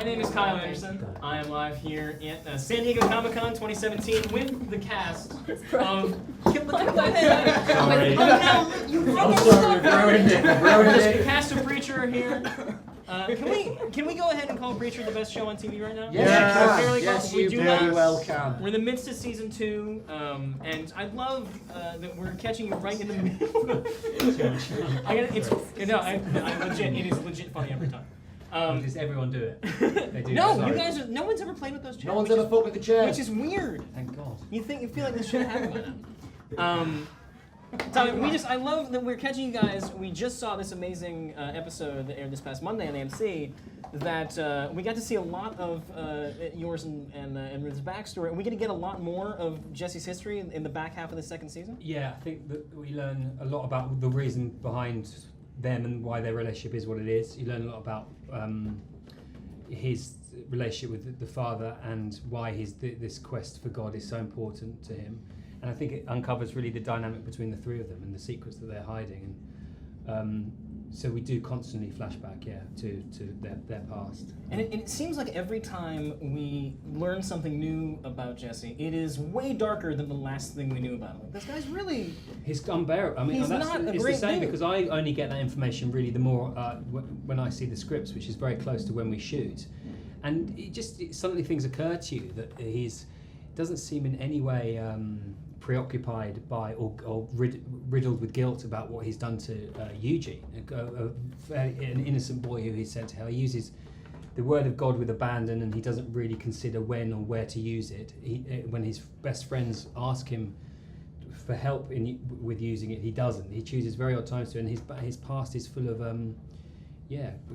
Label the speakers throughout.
Speaker 1: My name is Kyle Anderson. I am live here at San Diego Comic-Con 2017 with the cast of...
Speaker 2: Sorry.
Speaker 1: I'm
Speaker 2: sorry,
Speaker 1: the cast of Preacher are here. Can we go ahead and call Preacher the best show on TV right now?
Speaker 2: Yes,
Speaker 1: we
Speaker 2: you
Speaker 1: do
Speaker 2: very
Speaker 1: not.
Speaker 2: well can.
Speaker 1: We're in the midst of season 2, and I love that we're catching you right in the middle. It is legit funny every time.
Speaker 3: Does everyone do it? They do.
Speaker 1: No,
Speaker 3: Sorry.
Speaker 1: you guys. No one's ever played with those chairs.
Speaker 2: No one's ever fucked with the chair.
Speaker 1: Which is weird.
Speaker 3: Thank God.
Speaker 1: You feel like this should happen by now. Tommy, I love that we're catching you guys. We just saw this amazing episode that aired this past Monday on AMC. That we got to see a lot of yours and Ruth's backstory. Are we going to get a lot more of Jesse's history in the back half of the second season?
Speaker 3: Yeah, I think that we learn a lot about the reason behind them and why their relationship is what it is. You learn a lot about his relationship with the father and why this quest for God is so important to him. And I think it uncovers really the dynamic between the three of them and the secrets that they're hiding. And so we do constantly flashback, to their past.
Speaker 1: And it seems like every time we learn something new about Jesse, it is way darker than the last thing we knew about him. Like, this guy's really...
Speaker 3: He's unbearable. I mean,
Speaker 1: it's
Speaker 3: the same
Speaker 1: dude.
Speaker 3: because I only get that information really the more when I see the scripts, which is very close to when we shoot. And suddenly things occur to you that doesn't seem in any way preoccupied by or riddled with guilt about what he's done to Eugene, an innocent boy who he's sent to hell. He uses the word of God with abandon, and he doesn't really consider when or where to use it. When his best friends ask him for help with using it, he doesn't. He chooses very odd times to, and his past is full of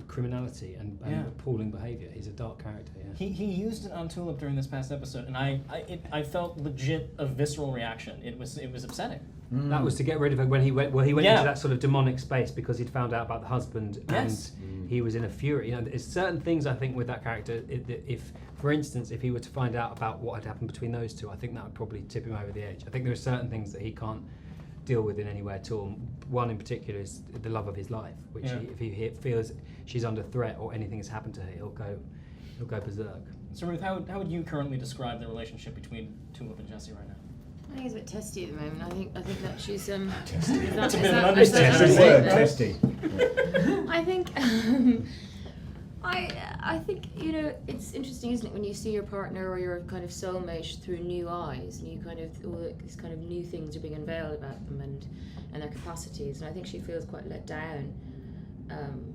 Speaker 3: criminality and appalling behaviour. He's a dark character. Yeah.
Speaker 1: He used it on Tulip during this past episode, and I felt legit a visceral reaction. It was upsetting.
Speaker 3: That was to get rid of it when he went into that sort of demonic space because he'd found out about the husband and he was in a fury. You know, there's certain things I think with that character. If, for instance, if he were to find out about what had happened between those two, I think that would probably tip him over the edge. I think there are certain things that he can't deal with in any way at all. One in particular is the love of his life, which if he feels she's under threat or anything has happened to her, he'll go berserk.
Speaker 1: So Ruth, how would you currently describe the relationship between Tulip and Jesse right now?
Speaker 4: I think it's a bit testy at the moment. I think that she's
Speaker 1: Testy.
Speaker 4: That's
Speaker 1: a bit of an understatement.
Speaker 2: Testy.
Speaker 4: I think I think it's interesting, isn't it, when you see your partner or your kind of soulmate through new eyes, and you kind of all these kind of new things are being unveiled about them and their capacities. And I think she feels quite let down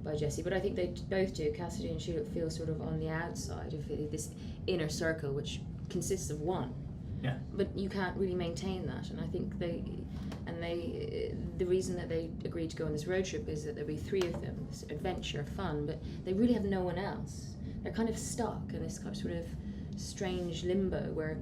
Speaker 4: by Jesse, but I think they both do. Cassidy and Sheila feel sort of on the outside of this inner circle, which consists of one.
Speaker 1: Yeah.
Speaker 4: But you can't really maintain that, and I think the reason that they agreed to go on this road trip is that there'll be 3 of them, this adventure, fun, but they really have no one else. They're kind of stuck in this kind of sort of strange limbo where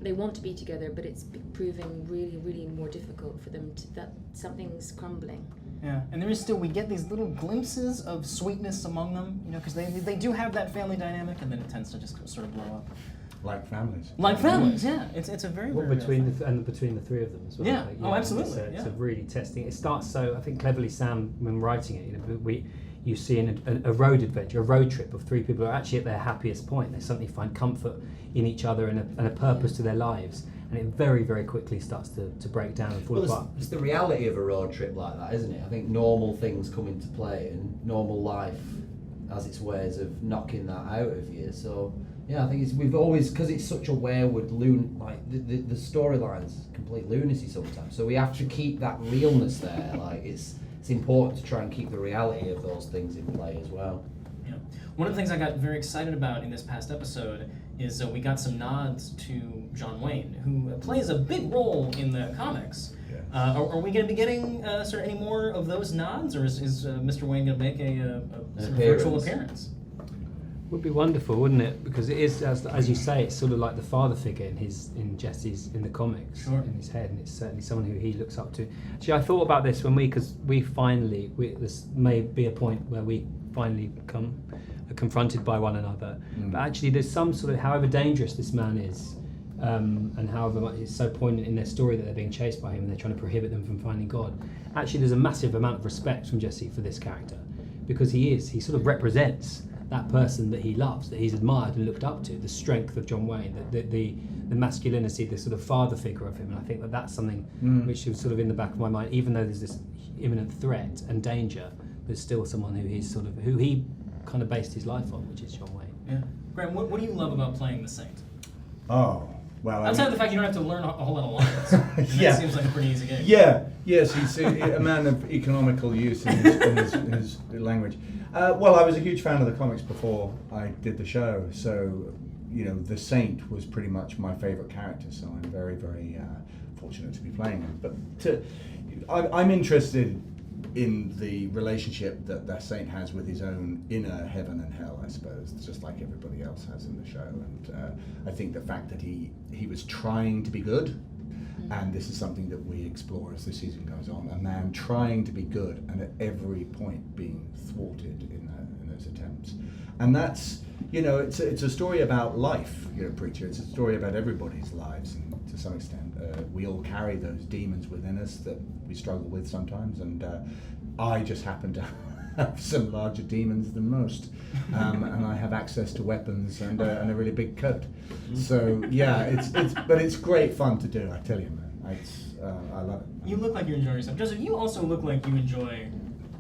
Speaker 4: they want to be together, but it's proving really, really more difficult for them that something's crumbling.
Speaker 1: Yeah, and we get these little glimpses of sweetness among them, because they do have that family dynamic, and then it tends to just sort of blow up.
Speaker 2: Like families.
Speaker 1: Yeah. It's a very
Speaker 3: between the 3 of them as well.
Speaker 1: Yeah. Absolutely.
Speaker 3: It's a really testing. It starts so I think cleverly Sam when writing it. You see a road adventure, a road trip of 3 people who are actually at their happiest point. They suddenly find comfort in each other and a purpose to their lives, and it very, very quickly starts to break down and fall apart.
Speaker 5: It's the reality of a road trip like that, isn't it? I think normal things come into play, and normal life has its ways of knocking that out of you. So. Yeah, I think we've always, because it's such a wayward the storyline's complete lunacy sometimes. So we have to keep that realness there. Like it's important to try and keep the reality of those things in play as well.
Speaker 1: Yeah. One of the things I got very excited about in this past episode is we got some nods to John Wayne, who plays a big role in the comics.
Speaker 2: Yes.
Speaker 1: Are we going to be getting sort of any more of those nods, or is Mr. Wayne going to make a sort of virtual appearance?
Speaker 3: Would be wonderful, wouldn't it? Because it is, as you say, it's sort of like the father figure in Jesse's in the comics, in his head, and it's certainly someone who he looks up to. Actually, I thought about this because this may be a point where we finally are confronted by one another. But actually, there's some sort of, however dangerous this man is, and however much it's so poignant in their story that they're being chased by him and they're trying to prohibit them from finding God. Actually, there's a massive amount of respect from Jesse for this character, because he sort of represents that person that he loves, that he's admired and looked up to, the strength of John Wayne, the masculinity, the sort of father figure of him. And I think that that's something which is sort of in the back of my mind, even though there's this imminent threat and danger, there's still someone who he kind of based his life on, which is John Wayne.
Speaker 1: Yeah. Graham, what do you love about playing the Saint?
Speaker 2: Oh, well.
Speaker 1: Outside of the fact you don't have to learn a whole lot of lines.
Speaker 2: Yeah.
Speaker 1: That seems like a pretty easy game.
Speaker 2: Yes, he's a man of economical use in his language. Well, I was a huge fan of the comics before I did the show, so the Saint was pretty much my favourite character. So I'm very, very fortunate to be playing him. But I'm interested in the relationship that the Saint has with his own inner heaven and hell, I suppose, just like everybody else has in the show. And I think the fact that he was trying to be good, and this is something that we explore as the season goes on, a man trying to be good and at every point being thwarted in those attempts. And that's, it's a story about life, Preacher. It's a story about everybody's lives, and to some extent we all carry those demons within us that we struggle with sometimes, and I just happen to have some larger demons than most, and I have access to weapons and a really big coat. So yeah, it's great fun to do, I tell you, man. I love it.
Speaker 1: You look like you're enjoying yourself. Joseph, you also look like you enjoy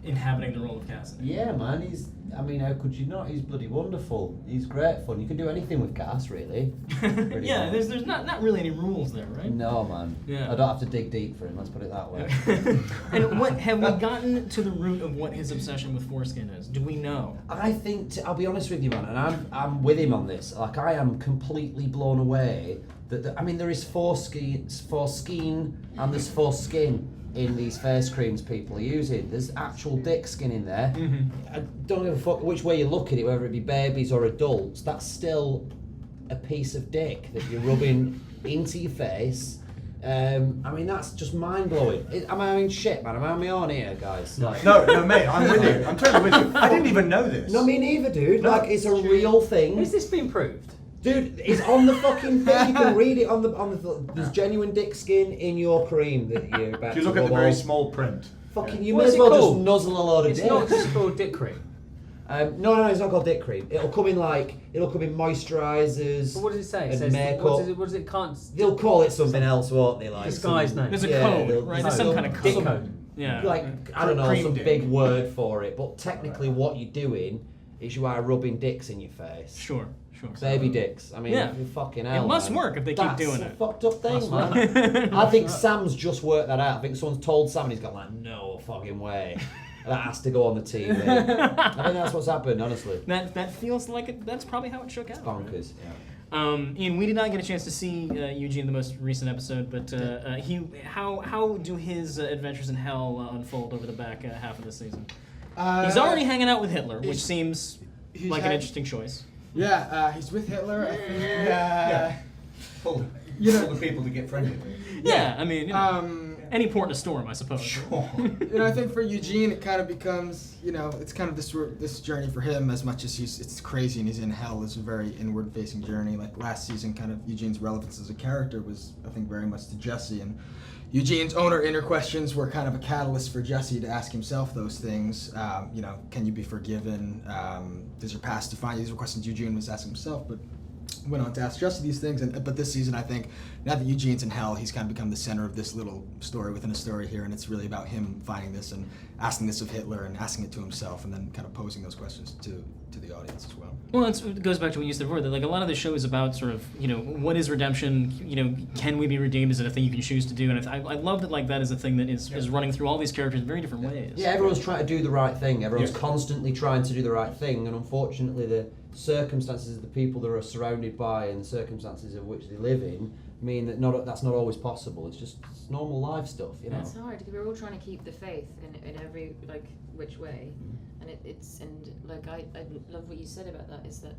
Speaker 1: inhabiting the role of Cassidy.
Speaker 5: Yeah, man, how could you not? He's bloody wonderful. He's great fun. You can do anything with Cass, really.
Speaker 1: Yeah, there's not really any rules there, right?
Speaker 5: No, man.
Speaker 1: Yeah.
Speaker 5: I don't have to dig deep for him, let's put it that way.
Speaker 1: And what have we gotten to the root of what his obsession with foreskin is? Do we know?
Speaker 5: I think, I'll be honest with you, man, and I'm with him on this. Like, I am completely blown away that there is foreskin and there's foreskin in these face creams people are using. There's actual dick skin in there. I don't give a fuck which way you look at it, whether it be babies or adults, that's still a piece of dick that you're rubbing into your face. That's just mind-blowing. Shit, man, am I on my own here, guys? Like,
Speaker 2: No, mate, I'm with you. I'm totally with you. I didn't even know this.
Speaker 5: no, me neither, dude.
Speaker 2: No,
Speaker 5: like, it's a real thing.
Speaker 3: Has this been proved?
Speaker 5: Dude, it's on the fucking thing. You can read it on the. There's genuine dick skin in your cream that you're about
Speaker 2: If you
Speaker 5: to
Speaker 2: look at the
Speaker 5: rub
Speaker 2: very
Speaker 5: on.
Speaker 2: small print.
Speaker 5: Fucking, you
Speaker 3: What
Speaker 5: may
Speaker 3: is
Speaker 5: as
Speaker 3: it
Speaker 5: well
Speaker 3: called?
Speaker 5: just nuzzle a load of
Speaker 3: It's
Speaker 5: dick.
Speaker 3: not just called dick cream.
Speaker 5: No, it's not called dick cream. It'll come in moisturisers.
Speaker 3: But what does it say? It
Speaker 5: And
Speaker 3: says
Speaker 5: makeup.
Speaker 3: what does it can't
Speaker 5: They'll call it something else, won't they? Like
Speaker 3: disguise name.
Speaker 1: There's a
Speaker 5: Yeah,
Speaker 1: code,
Speaker 5: they'll-
Speaker 1: right? There's some kind of code.
Speaker 3: Dick code.
Speaker 1: Yeah.
Speaker 5: like I don't know,
Speaker 2: Cream
Speaker 5: some
Speaker 2: dick.
Speaker 5: big word for it. But technically, what you're doing is you are rubbing dicks in your face.
Speaker 1: Sure.
Speaker 5: Baby dicks.
Speaker 1: Yeah.
Speaker 5: Fucking hell.
Speaker 1: It must
Speaker 5: man.
Speaker 1: work if they keep
Speaker 5: That's
Speaker 1: doing
Speaker 5: a
Speaker 1: it.
Speaker 5: fucked up thing,
Speaker 3: Must
Speaker 5: man. I think Sam's just worked that out. I think someone's told Sam and he's got like, no fucking way. That has to go on the TV. I think that's what's happened, honestly.
Speaker 1: That feels like that's probably how it shook out.
Speaker 5: Bonkers.
Speaker 1: Ian, we did not get a chance to see Eugene in the most recent episode, but how do his adventures in hell unfold over the back half of the season? He's already hanging out with Hitler, which seems like an interesting choice.
Speaker 6: Yeah, he's with Hitler. I think,
Speaker 2: Pull the people to get friendly.
Speaker 1: Yeah, I mean, any port in a storm, I suppose.
Speaker 2: Sure.
Speaker 6: I think for Eugene, it kind of becomes, it's kind of this journey for him as much as it's crazy and he's in hell. It's a very inward-facing journey. Like last season, kind of Eugene's relevance as a character was, I think, very much to Jesse, and Eugene's inner questions were kind of a catalyst for Jesse to ask himself those things. Can you be forgiven? Does your past define you? These were questions Eugene was asking himself, but went on to ask Jesse these things. But this season, I think, now that Eugene's in hell, he's kind of become the center of this little story within a story here, and it's really about him finding this and asking this of Hitler and asking it to himself, and then kind of posing those questions to the audience as well.
Speaker 1: Well, it goes back to what you said before, that like a lot of the show is about sort of, what is redemption? Can we be redeemed? Is it a thing you can choose to do? And I love that like that is a thing that is running through all these characters in very different ways.
Speaker 5: Yeah, everyone's trying to do the right thing. Everyone's constantly trying to do the right thing, and unfortunately the circumstances of the people that are surrounded by and the circumstances of which they live in mean that that's not always possible. It's normal life stuff,
Speaker 4: It's hard because we're all trying to keep the faith in every which way, and I love what you said about that. Is that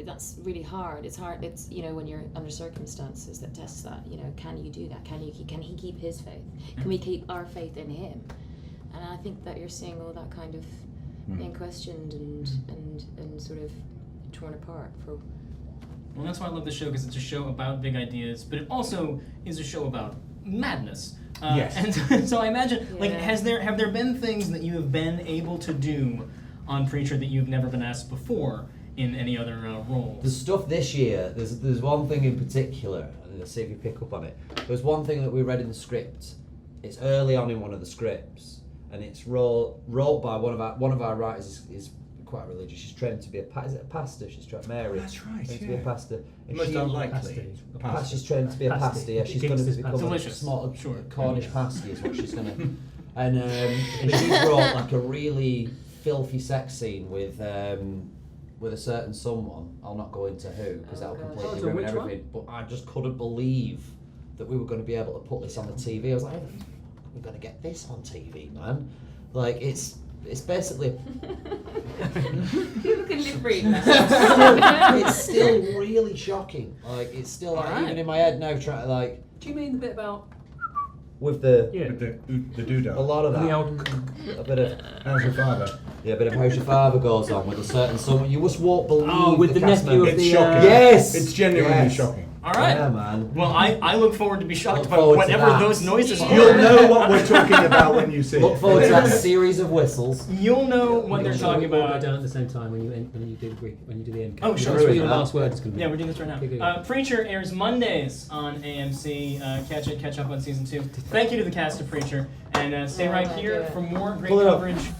Speaker 4: that's really hard. It's hard. It's when you're under circumstances that test that. Can you do that? Can he keep his faith? Can we keep our faith in him? And I think that you're seeing all that kind of being questioned and sort of torn apart for.
Speaker 1: Well, that's why I love this show, because it's a show about big ideas, but it also is a show about madness.
Speaker 2: Yes.
Speaker 1: And so I imagine,
Speaker 4: Yeah.
Speaker 1: have there been things that you have been able to do on Preacher that you've never been asked before in any other roles?
Speaker 5: The stuff this year, there's one thing in particular, and let's see if you pick up on it. There's one thing that we read in the script. It's early on in one of the scripts, and it's wrote by one of our writers is quite religious. She's trained to be a pastor. She's trained Mary.
Speaker 2: That's right.
Speaker 5: Trained to be a pastor. And
Speaker 2: Most
Speaker 5: she-
Speaker 2: unlikely.
Speaker 5: She's trained to be a pastor. Yeah, she's going to become a
Speaker 1: Delicious.
Speaker 5: small
Speaker 1: Sure.
Speaker 5: Cornish pasty is what she's going to. And she brought like a really filthy sex scene with a certain someone. I'll not go into who because that'll completely ruin
Speaker 3: which one?
Speaker 5: everything. But I just couldn't believe that we were going to be able to put this on the TV. I was like, how the fuck are we going to get this on TV, man? Like it's basically.
Speaker 4: People can live reading that.
Speaker 5: It's still really shocking. Like it's still like,
Speaker 1: Alright.
Speaker 5: even in my head now, trying to like
Speaker 3: Do you mean the bit about
Speaker 5: with the
Speaker 2: With the doodah.
Speaker 5: a lot of
Speaker 3: the
Speaker 5: that,
Speaker 3: old?
Speaker 5: a bit of
Speaker 2: How's your father?
Speaker 5: yeah, a bit of how your father goes on with a certain someone. You just won't believe.
Speaker 3: Oh, with the
Speaker 5: cast
Speaker 3: nephew of
Speaker 5: members.
Speaker 2: It's
Speaker 3: the,
Speaker 2: shocking.
Speaker 5: Yes!
Speaker 2: It's genuinely
Speaker 5: Yes.
Speaker 2: shocking.
Speaker 1: All right.
Speaker 5: Yeah, man.
Speaker 1: Well, I look forward to be shocked
Speaker 5: Look
Speaker 1: by
Speaker 5: forward to
Speaker 1: whatever
Speaker 5: that.
Speaker 1: those noises are.
Speaker 2: You'll know what we're talking about when you see
Speaker 5: Look
Speaker 2: it.
Speaker 5: forward to that series of whistles.
Speaker 1: You'll know what they're talking
Speaker 3: We'll go
Speaker 1: about.
Speaker 3: down at the same time when you do the end.
Speaker 1: Oh, sure.
Speaker 3: That's what your
Speaker 5: Ruin
Speaker 3: last word is going to be.
Speaker 1: Yeah, we're doing this right
Speaker 3: Okay, good.
Speaker 1: now. Preacher airs Mondays on AMC. Catch up on season 2. Thank you to the cast of Preacher, and stay
Speaker 4: Oh
Speaker 1: right
Speaker 4: my
Speaker 1: here
Speaker 4: God.
Speaker 1: for more great
Speaker 5: Pull it up.
Speaker 1: coverage